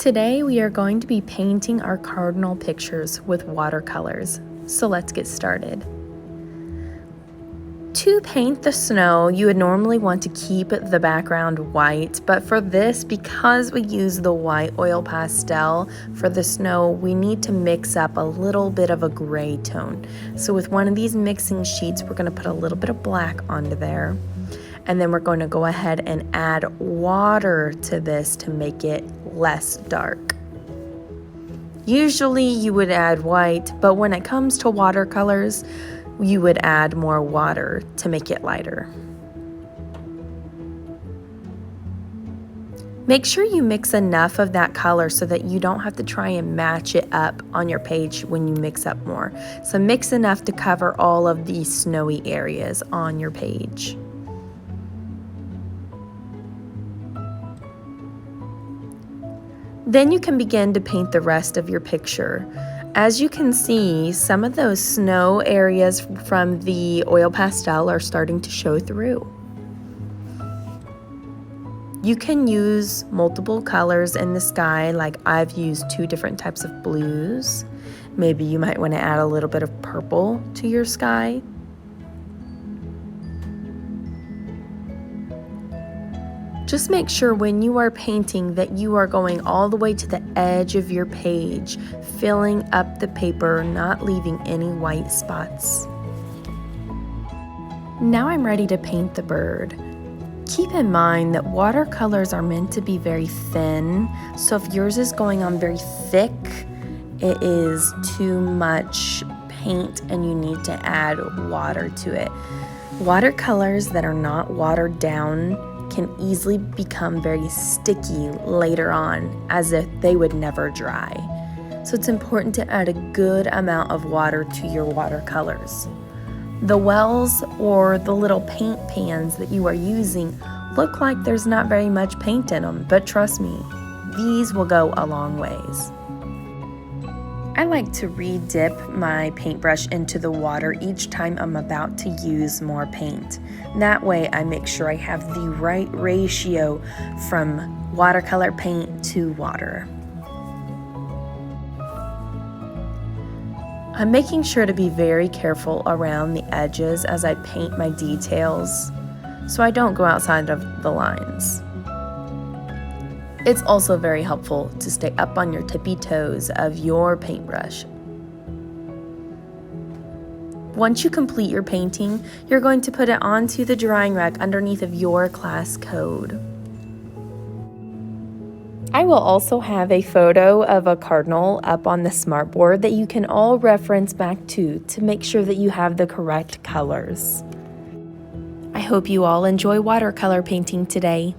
Today we are going to be painting our cardinal pictures with watercolors, so let's get started. To paint the snow, you would normally want to keep the background white, but for this, because we use the white oil pastel for the snow, we need to mix up a little bit of a gray tone. So with one of these mixing sheets, we're going to put a little bit of black onto there. And then we're going to go ahead and add water to this to make it less dark. Usually you would add white, but when it comes to watercolors, you would add more water to make it lighter. Make sure you mix enough of that color so that you don't have to try and match it up on your page when you mix up more. So mix enough to cover all of these snowy areas on your page. Then you can begin to paint the rest of your picture. As you can see, some of those snow areas from the oil pastel are starting to show through. You can use multiple colors in the sky, like I've used 2 different types of blues. Maybe you might want to add a little bit of purple to your sky. Just make sure when you are painting that you are going all the way to the edge of your page, filling up the paper, not leaving any white spots. Now I'm ready to paint the bird. Keep in mind that watercolors are meant to be very thin, so if yours is going on very thick, it is too much paint and you need to add water to it. Watercolors that are not watered down can easily become very sticky later on, as if they would never dry. So it's important to add a good amount of water to your watercolors. The wells or the little paint pans that you are using look like there's not very much paint in them, but trust me, these will go a long ways. I like to re-dip my paintbrush into the water each time I'm about to use more paint. That way I make sure I have the right ratio from watercolor paint to water. I'm making sure to be very careful around the edges as I paint my details, so I don't go outside of the lines. It's also very helpful to stay up on your tippy toes of your paintbrush. Once you complete your painting, you're going to put it onto the drying rack underneath of your class code. I will also have a photo of a cardinal up on the smartboard that you can all reference back to make sure that you have the correct colors. I hope you all enjoy watercolor painting today.